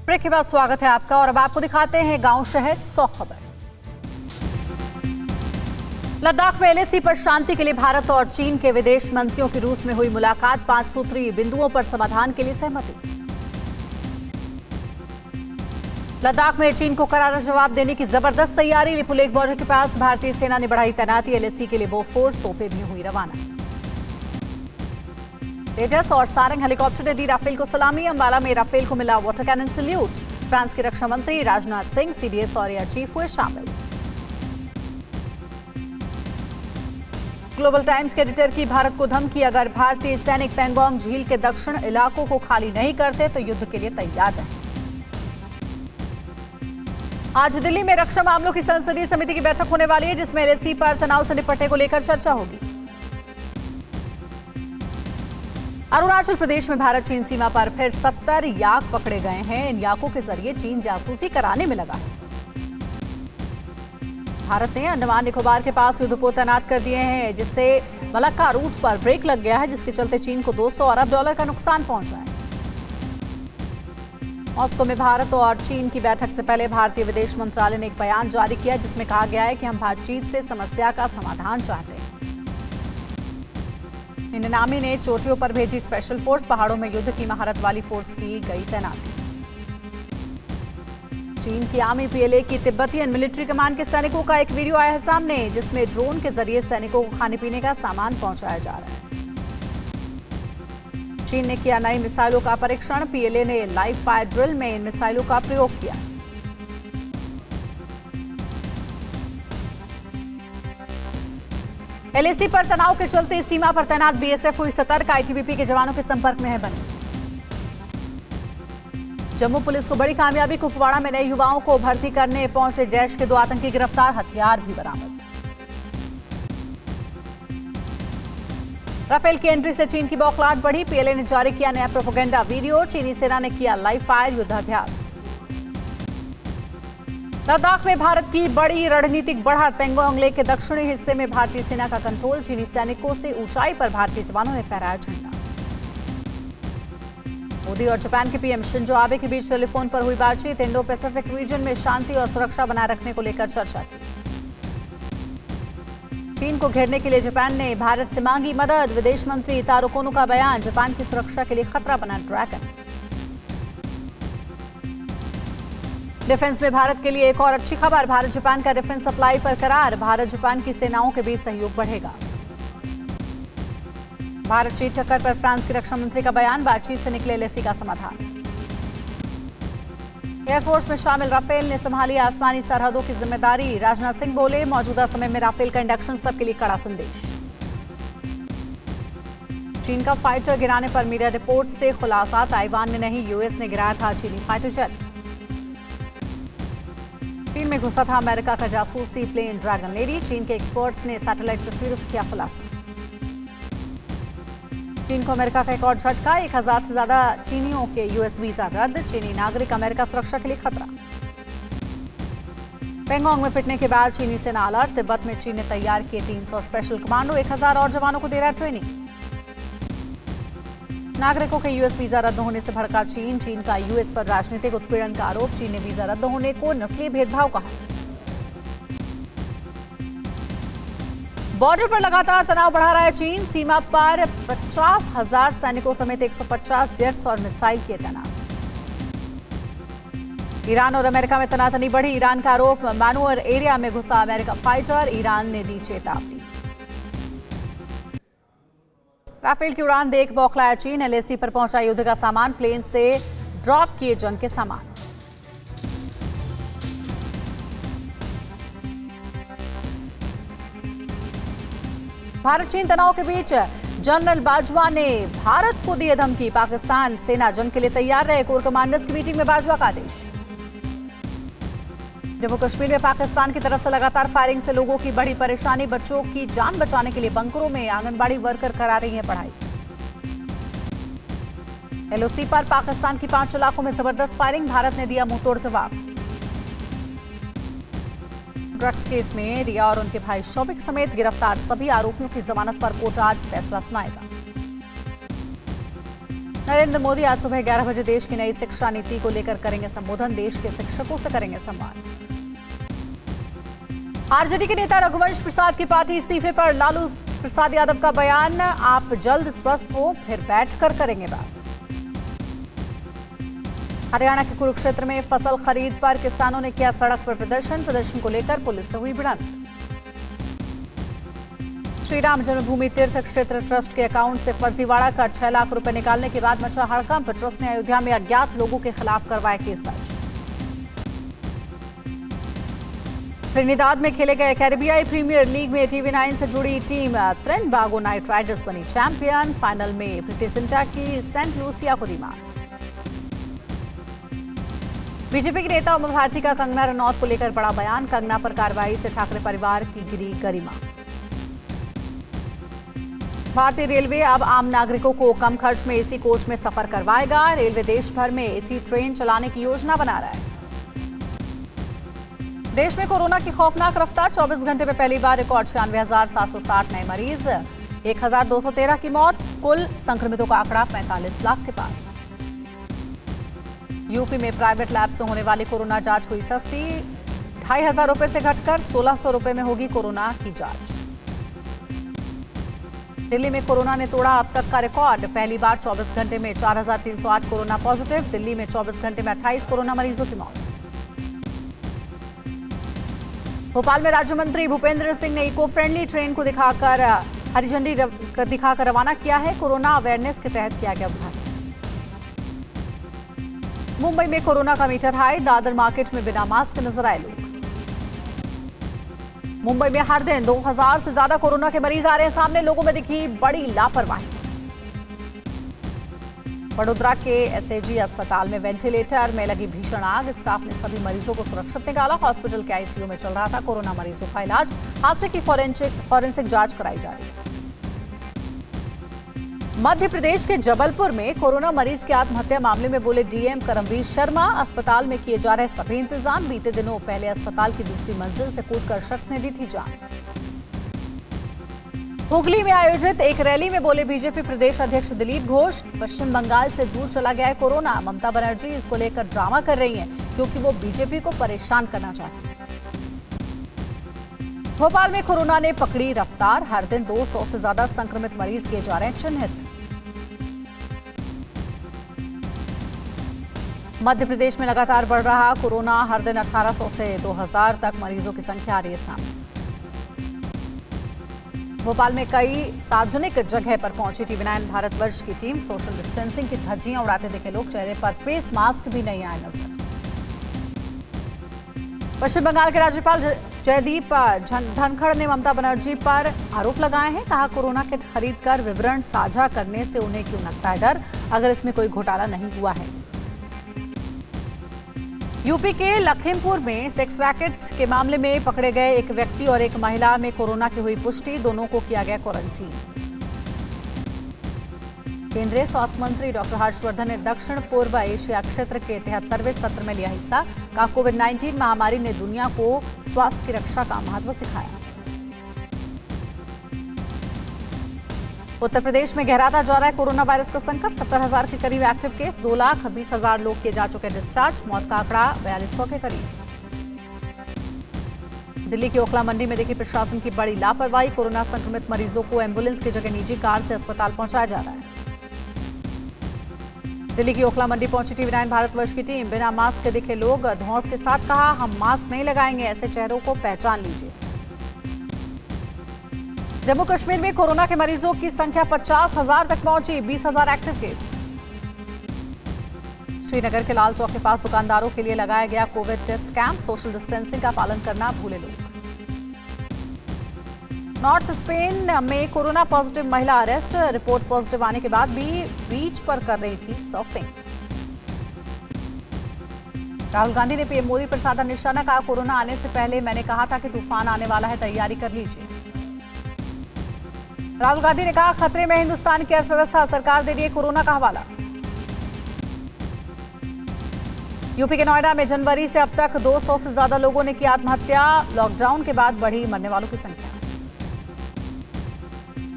Break के बाद स्वागत है आपका और अब आपको दिखाते हैं गांव शहर 100 खबर। लद्दाख में एलएसी पर शांति के लिए भारत और चीन के विदेश मंत्रियों की रूस में हुई मुलाकात, 5 सूत्री बिंदुओं पर समाधान के लिए सहमति। लद्दाख में चीन को करारा जवाब देने की जबरदस्त तैयारी, लिपुलेख बॉर्डर के पास भारतीय सेना ने बढ़ाई तैनाती, एलएसी के लिए बोफोर्स तोपें भी हुई रवाना। तेजस और सारंग हेलीकॉप्टर ने दी राफेल को सलामी, अंबाला में राफेल को मिला वाटर कैनन सैल्यूट। फ्रांस के रक्षा मंत्री राजनाथ सिंह, सीडीएस और एयर चीफ हुए शामिल। ग्लोबल टाइम्स के एडिटर की भारत को धमकी, अगर भारतीय सैनिक पेंगोंग झील के दक्षिण इलाकों को खाली नहीं करते तो युद्ध के लिए तैयार रहे। आज दिल्ली में रक्षा मामलों की संसदीय समिति की बैठक होने वाली है, जिसमें एलएसी पर तनाव से निपटने को लेकर चर्चा होगी। अरुणाचल प्रदेश में भारत चीन सीमा पर फिर 70 याक पकड़े गए हैं। इन याकों के जरिए चीन जासूसी कराने में लगा है। भारत ने अंडमान निकोबार के पास युद्धपोत तैनात कर दिए हैं, जिससे मलक्का रूट पर ब्रेक लग गया है, जिसके चलते चीन को $200 अरब का नुकसान पहुंचा है। मॉस्को में भारत और चीन की बैठक से पहले भारतीय विदेश मंत्रालय ने एक बयान जारी किया, जिसमें कहा गया है कि हम बातचीत से समस्या का समाधान चाहते हैं। निनामी ने चोटियों पर भेजी स्पेशल फोर्स, पहाड़ों में युद्ध की महारत वाली फोर्स की गई तैनाती। चीन की आर्मी पीएलए की तिब्बतियन मिलिट्री कमांड के सैनिकों का एक वीडियो आया है सामने, जिसमें ड्रोन के जरिए सैनिकों को खाने पीने का सामान पहुंचाया जा रहा है। चीन ने किया नई मिसाइलों का परीक्षण, पीएलए ने लाइव फायर ड्रिल में इन मिसाइलों का प्रयोग किया। एलएसी पर तनाव के चलते सीमा पर तैनात बीएसएफ हुई सतर्क, आईटीबीपी के जवानों के संपर्क में है बने। जम्मू पुलिस को बड़ी कामयाबी, कुपवाड़ा में नए युवाओं को भर्ती करने पहुंचे जैश के 2 आतंकी गिरफ्तार, हथियार भी बरामद। राफेल की एंट्री से चीन की बौखलाहट बढ़ी, पीएलए ने जारी किया नया प्रोपेगेंडा वीडियो, चीनी सेना ने किया लाइव फायर युद्धाभ्यास। लद्दाख में भारत की बड़ी रणनीतिक बढ़त, पेंगोंग लेक के दक्षिणी हिस्से में भारतीय सेना का कंट्रोल, चीनी सैनिकों से ऊंचाई पर भारतीय जवानों ने फहराया झंडा। मोदी और जापान के पीएम शिंजो आबे के बीच टेलीफोन पर हुई बातचीत, इंडो पैसिफिक रीजन में शांति और सुरक्षा बनाए रखने को लेकर चर्चा की। चीन को घेरने के लिए जापान ने भारत से मांगी मदद, विदेश मंत्री तारो कोनो का बयान, जापान की सुरक्षा के लिए खतरा बना ड्रैगन। डिफेंस में भारत के लिए एक और अच्छी खबर, भारत जापान का डिफेंस सप्लाई पर करार, भारत जापान की सेनाओं के बीच सहयोग बढ़ेगा। भारत चीन टक्कर पर फ्रांस के रक्षा मंत्री का बयान, बातचीत से निकले एलएसी का समाधान। एयरफोर्स में शामिल राफेल ने संभाली आसमानी सरहदों की जिम्मेदारी, राजनाथ सिंह बोले, मौजूदा समय में राफेल का इंडक्शन सबके लिए कड़ा संदेश। चीन का फाइटर गिराने पर मीडिया रिपोर्ट से खुलासा, ताइवान ने नहीं यूएस ने गिराया था चीनी फाइटर जेट। चीन में घुसा था अमेरिका का जासूसी प्लेन ड्रैगन लेडी, चीन के एक्सपर्ट्स ने सैटेलाइट तस्वीरों से किया खुलासा। चीन को अमेरिका का एक और झटका, 1000 से ज्यादा चीनियों के यूएस वीजा रद्द, चीनी नागरिक अमेरिका सुरक्षा के लिए खतरा। पेंगोंग में पिटने के बाद चीनी सेना अलर्ट, तिब्बत में चीन ने तैयार किए 300 स्पेशल कमांडो, 1000 और जवानों को दे रहा ट्रेनिंग। नागरिकों के यूएस वीजा रद्द होने से भड़का चीन, चीन का यूएस पर राजनीतिक उत्पीड़न का आरोप, चीन ने वीजा रद्द होने को नस्लीय भेदभाव कहा। बॉर्डर पर लगातार तनाव बढ़ा रहा है चीन, सीमा पर 50,000 सैनिकों समेत 150 जेट्स और मिसाइल किए तैनात। ईरान और अमेरिका में तनातनी बढ़ी, ईरान का आरोप, मैनुअर एरिया में घुसा अमेरिका फाइटर, ईरान ने दी चेतावनी। राफेल की उड़ान देख बौखलाया चीन, एलएसी पर पहुंचा युद्ध का सामान, प्लेन से ड्रॉप किए जंग के सामान। भारत चीन तनाव के बीच जनरल बाजवा ने भारत को दी धमकी, पाकिस्तान सेना जंग के लिए तैयार रहे, कोर कमांडर्स की मीटिंग में बाजवा का आदेश। जम्मू कश्मीर में पाकिस्तान की तरफ से लगातार फायरिंग से लोगों की बड़ी परेशानी, बच्चों की जान बचाने के लिए बंकरों में आंगनबाड़ी वर्कर करा रही हैं पढ़ाई। एलओसी पर पाकिस्तान की 5 इलाकों में जबरदस्त फायरिंग, भारत ने दिया मुंहतोड़ जवाब। ड्रग्स केस में रिया और उनके भाई शौविक समेत गिरफ्तार सभी आरोपियों की जमानत पर कोर्ट आज फैसला सुनाएगा। नरेंद्र मोदी आज सुबह 11 बजे देश की नई शिक्षा नीति को लेकर करेंगे संबोधन। देश के शिक्षकों से करेंगे संवाद। आरजेडी के नेता रघुवंश प्रसाद की पार्टी इस्तीफे पर लालू प्रसाद यादव का बयान, आप जल्द स्वस्थ हो फिर बैठकर करेंगे बात। हरियाणा के कुरुक्षेत्र में फसल खरीद पर किसानों ने किया सड़क पर प्रदर्शन को लेकर पुलिस से हुई भिड़ंत। श्री राम जन्मभूमि तीर्थ क्षेत्र ट्रस्ट के अकाउंट से फर्जीवाड़ा कर 6 लाख रुपए निकालने के बाद मचा हड़कंप। ट्रस्ट ने अयोध्या में अज्ञात लोगों के खिलाफ करवाया केस दर्ज। त्रिनिदाद में खेले गए कैरिबियाई प्रीमियर लीग में टीवी9 से जुड़ी टीम त्रिनबागो नाइट राइडर्स बनी चैंपियन। फाइनल में प्रीति जिंटा की सेंट लूसिया को दी मात। बीजेपी के नेता उमा भारती का कंगना रनौत को लेकर बड़ा बयान, कंगना पर कार्रवाई से ठाकरे परिवार की गिरी गरिमा। भारतीय रेलवे अब आम नागरिकों को कम खर्च में एसी कोच में सफर करवाएगा। रेलवे देश भर में एसी ट्रेन चलाने की योजना बना रहा है। देश में कोरोना की खौफनाक रफ्तार, 24 घंटे में पहली बार रिकॉर्ड 96,760 नए मरीज, 1,213 की मौत। कुल संक्रमितों का आंकड़ा 45 लाख के पार। यूपी में प्राइवेट लैब से होने वाली कोरोना जांच हुई सस्ती, 2,500 रुपए से घटकर 1,600 रुपए में होगी कोरोना की जांच। दिल्ली में कोरोना ने तोड़ा अब तक का रिकॉर्ड, पहली बार 24 घंटे में 4,308 कोरोना पॉजिटिव। दिल्ली में 24 घंटे में 28 कोरोना मरीजों की मौत। भोपाल में राज्य मंत्री भूपेंद्र सिंह ने इको फ्रेंडली ट्रेन को दिखाकर हरी झंडी दिखाकर रवाना किया है। कोरोना अवेयरनेस के तहत किया गया उद्घाटन। मुंबई में कोरोना का मीटर हाई, दादर मार्केट में बिना मास्क नजर आए लोग। मुंबई में हर दिन 2,000 से ज्यादा कोरोना के मरीज आ रहे हैं सामने, लोगों में दिखी बड़ी लापरवाही। वडोदरा के एसएजी अस्पताल में वेंटिलेटर में लगी भीषण आग, स्टाफ ने सभी मरीजों को सुरक्षित निकाला। हॉस्पिटल के आईसीयू में चल रहा था कोरोना मरीजों का इलाज। हादसे की फॉरेंसिक जांच कराई जा रही है। मध्य प्रदेश के जबलपुर में कोरोना मरीज के आत्महत्या मामले में बोले डीएम करमवीर शर्मा, अस्पताल में किए जा रहे सभी इंतजाम। बीते दिनों पहले अस्पताल की दूसरी मंजिल से कूदकर शख्स ने दी थी जान। हुगली में आयोजित एक रैली में बोले बीजेपी प्रदेश अध्यक्ष दिलीप घोष, पश्चिम बंगाल से दूर चला गया है कोरोना। ममता बनर्जी इसको लेकर ड्रामा कर रही हैं क्योंकि वो बीजेपी को परेशान करना चाहती है। भोपाल में कोरोना ने पकड़ी रफ्तार, हर दिन 200 से ज्यादा संक्रमित मरीज किए जा रहे हैं चिन्हित। मध्य प्रदेश में लगातार बढ़ रहा कोरोना, हर दिन 1,800 से 2,000 तक मरीजों की संख्या आ रही है सामने। भोपाल में कई सार्वजनिक जगह पर पहुंची टीवी9 भारतवर्ष की टीम। सोशल डिस्टेंसिंग की धज्जियां उड़ाते दिखे लोग, चेहरे पर फेस मास्क भी नहीं आए नजर। पश्चिम बंगाल के राज्यपाल जयदीप धनखड़ ने ममता बनर्जी पर आरोप लगाए हैं। कहा कोरोना किट खरीदकर विवरण साझा करने से उन्हें क्यों लगता है डर, अगर इसमें कोई घोटाला नहीं हुआ है। यूपी के लखीमपुर में सेक्स रैकेट के मामले में पकड़े गए एक व्यक्ति और एक महिला में कोरोना की हुई पुष्टि, दोनों को किया गया क्वारंटीन। केंद्रीय स्वास्थ्य मंत्री डॉक्टर हर्षवर्धन ने दक्षिण पूर्व एशिया क्षेत्र के 73वें सत्र में लिया हिस्सा। कहा कोविड-19 महामारी ने दुनिया को स्वास्थ्य की रक्षा का महत्व सिखाया। उत्तर प्रदेश में गहराता जा रहा है कोरोना वायरस का संकट, 70,000 के करीब एक्टिव केस, 2,20,000 लोग किए जा चुके डिस्चार्ज। मौत का आंकड़ा 4,200 के करीब। दिल्ली की ओखला मंडी में देखी प्रशासन की बड़ी लापरवाही, कोरोना संक्रमित मरीजों को एम्बुलेंस की जगह निजी कार से अस्पताल पहुंचाया जा रहा है। दिल्ली की ओखला मंडी पहुंची टीवी9 भारतवर्ष की टीम, बिना मास्क के दिखे लोग, धौंस के साथ कहा हम मास्क नहीं लगाएंगे, ऐसे चेहरों को पहचान लीजिए। जम्मू कश्मीर में कोरोना के मरीजों की संख्या 50,000 तक पहुंची, 20,000 एक्टिव केस। श्रीनगर के लाल चौक के पास दुकानदारों के लिए लगाया गया covid test camp, social distancing का पालन करना भूले लोग। नॉर्थ स्पेन में कोरोना पॉजिटिव महिला अरेस्ट, रिपोर्ट पॉजिटिव आने के बाद भी बीच पर कर रही थी सर्फिंग। राहुल गांधी ने पीएम मोदी पर साधा निशाना, कहा कोरोना आने से पहले मैंने कहा था कि तूफान आने वाला है, तैयारी कर लीजिए। राहुल गांधी ने कहा खतरे में हिंदुस्तान की अर्थव्यवस्था, सरकार दे रही है कोरोना का हवाला। यूपी के नोएडा में जनवरी से अब तक 200 से ज्यादा लोगों ने की आत्महत्या, लॉकडाउन के बाद बढ़ी मरने वालों की संख्या।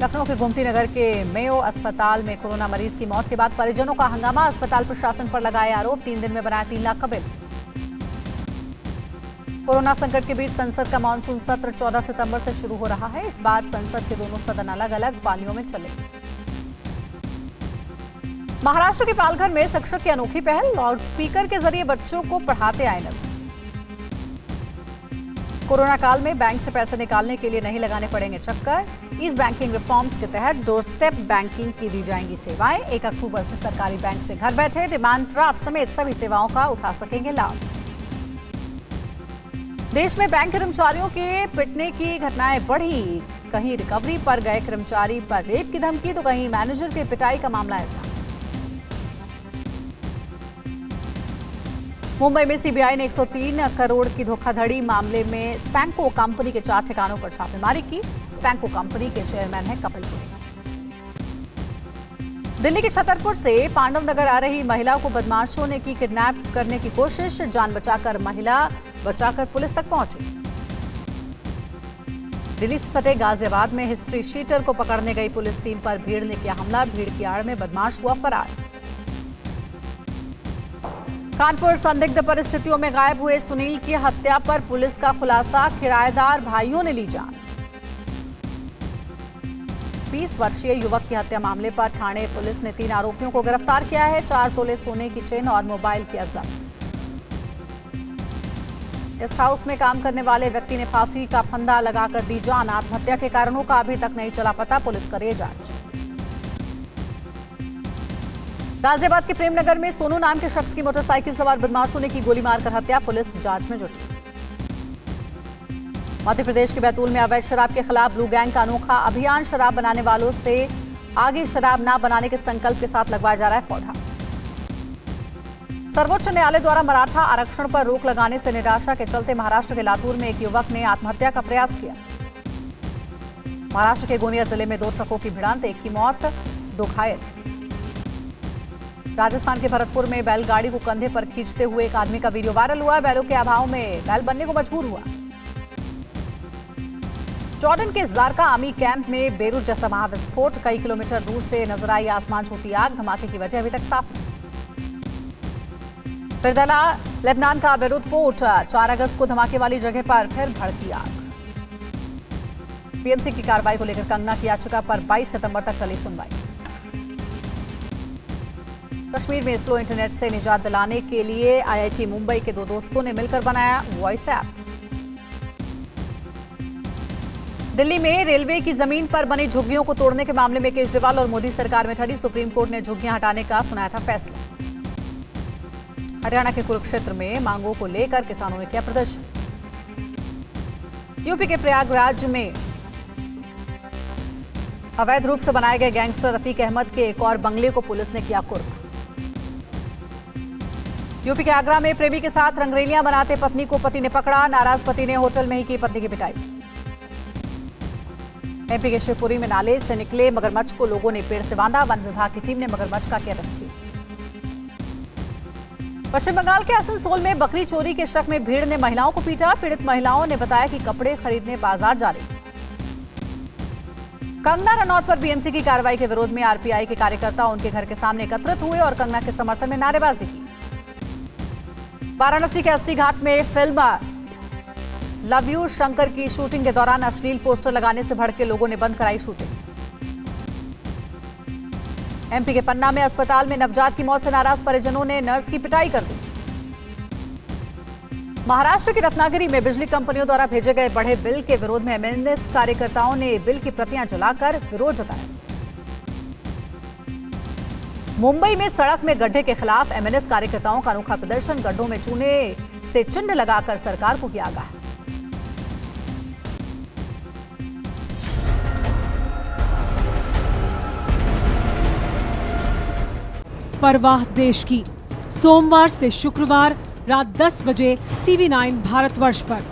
लखनऊ के गोमती नगर के मेयो अस्पताल में कोरोना मरीज की मौत के बाद परिजनों का हंगामा। अस्पताल प्रशासन पर लगाए आरोप। 3 दिन में बनाया 3 लाख का बिल। कोरोना संकट के बीच संसद का मानसून सत्र 14 सितंबर से शुरू हो रहा है। इस बार संसद के दोनों सदन अलग अलग पालियों में चलेंगे। महाराष्ट्र के पालघर में शिक्षक की अनोखी पहल। लाउड स्पीकर के जरिए बच्चों को पढ़ाते आए नजर। कोरोना काल में बैंक से पैसे निकालने के लिए नहीं लगाने पड़ेंगे चक्कर। ईज बैंकिंग रिफॉर्म्स के तहत डोर स्टेप बैंकिंग की दी जाएंगी सेवाएं। 1 अक्टूबर से सरकारी बैंक से घर बैठे डिमांड ड्राफ्ट समेत सभी सेवाओं का उठा सकेंगे लाभ। देश में बैंक कर्मचारियों के पिटने की घटनाएं बढ़ी। कहीं रिकवरी पर गए कर्मचारी पर रेप की धमकी तो कहीं मैनेजर की पिटाई का मामला ऐसा। मुंबई में सीबीआई ने 103 करोड़ की धोखाधड़ी मामले में स्पैंको कंपनी के 4 ठिकानों पर छापेमारी की। स्पैंको कंपनी के चेयरमैन है कपिल पुरी। दिल्ली के छतरपुर से पांडव नगर आ रही महिला को बदमाशों ने की किडनैप करने की कोशिश। जान बचाकर महिला बचाकर पुलिस तक पहुंची। दिल्ली से सटे गाजियाबाद में हिस्ट्री शीटर को पकड़ने गई पुलिस टीम पर भीड़ ने किया हमला। भीड़ की आड़ में बदमाश हुआ फरार। कानपुर संदिग्ध परिस्थितियों में गायब हुए सुनील की हत्या पर पुलिस का खुलासा। किराएदार भाइयों ने ली जान। 20 वर्षीय युवक की हत्या मामले पर ठाणे पुलिस ने 3 आरोपियों को गिरफ्तार किया है। 4 तोले सोने की चेन और मोबाइल किया जब्त। गेस्ट हाउस में काम करने वाले व्यक्ति ने फांसी का फंदा लगाकर दी जान। आत्महत्या के कारणों का अभी तक नहीं चला पता। पुलिस करे जांच। गाजियाबाद के प्रेमनगर में सोनू नाम के शख्स की मोटरसाइकिल सवार बदमाशों ने की गोली मारकर हत्या। पुलिस जांच में जुटी। मध्य प्रदेश के बैतूल में अवैध शराब के खिलाफ ब्लू गैंग का अनोखा अभियान। शराब बनाने वालों से आगे शराब न बनाने के संकल्प के साथ लगवाया जा रहा है पौधा। सर्वोच्च न्यायालय द्वारा मराठा आरक्षण पर रोक लगाने से निराशा के चलते महाराष्ट्र के लातूर में एक युवक ने आत्महत्या का प्रयास किया। महाराष्ट्र के गोंदिया जिले में 2 ट्रकों की भिड़ंत, एक की मौत 2 घायल। राजस्थान के भरतपुर में बैलगाड़ी को कंधे पर खींचते हुए एक आदमी का वीडियो वायरल हुआ। बैलों के अभाव में बैल बनने को मजबूर हुआ। जॉर्डन के जारका आर्मी कैंप में बेरूत जैसा महाविस्फोट। कई किलोमीटर दूर से नजर आई आसमान छूती आग। धमाके की वजह अभी तक साफ नहीं। फिरदला लेबनान का बेरूत पोर्ट। 4 अगस्त को धमाके वाली जगह पर फिर भड़की आग। पीएमसी की कार्रवाई को लेकर कंगना की याचिका पर 22 सितंबर तक चली सुनवाई। कश्मीर में स्लो इंटरनेट से निजात दिलाने के लिए आईआईटी मुंबई के 2 दोस्तों ने मिलकर बनाया वॉइस ऐप। दिल्ली में रेलवे की जमीन पर बनी झुग्गियों को तोड़ने के मामले में केजरीवाल और मोदी सरकार में ठहरी। सुप्रीम कोर्ट ने झुग्गियां हटाने का सुनाया था फैसला। हरियाणा के कुरुक्षेत्र में मांगों को लेकर किसानों ने किया प्रदर्शन। यूपी के प्रयागराज में अवैध रूप से बनाए गए गैंगस्टर रफीक अहमद के एक और बंगले को पुलिस ने किया कुर्क। यूपी के आगरा में प्रेमी के साथ रंगरेलियां बनाते पत्नी को पति ने पकड़ा। नाराज पति ने होटल में ही की पत्नी की पिटाई। एमपी के शिवपुरी में नाले से निकले मगरमच्छ को लोगों ने पेड़ से बांधा। वन विभाग की टीम ने मगरमच्छ का किया रेस्क्यू। पश्चिम बंगाल के आसनसोल में बकरी चोरी के शक में भीड़ ने महिलाओं को पीटा। पीड़ित महिलाओं ने बताया कि कपड़े खरीदने बाजार जा रही। कंगना रनौत पर बीएमसी की कार्रवाई के विरोध में आरपीआई के कार्यकर्ता उनके घर के सामने एकत्रित हुए और कंगना के समर्थन में नारेबाजी की। वाराणसी के 80 घाट में फिल्म लव यू शंकर की शूटिंग के दौरान अश्लील पोस्टर लगाने से भड़के लोगों ने बंद कराई शूटिंग। एमपी के पन्ना में अस्पताल में नवजात की मौत से नाराज परिजनों ने नर्स की पिटाई कर दी। महाराष्ट्र की रत्नागिरी में बिजली कंपनियों द्वारा भेजे गए बढ़े बिल के विरोध में एमएनएस कार्यकर्ताओं ने बिल की प्रतियां जलाकर विरोध जताया। मुंबई में सड़क में गड्ढे के खिलाफ एमएनएस कार्यकर्ताओं का अनोखा प्रदर्शन। गड्ढों में चूने से चिन्ह लगाकर सरकार को किया आगाह। परवाह देश की, सोमवार से शुक्रवार रात 10 बजे TV9 भारतवर्ष पर।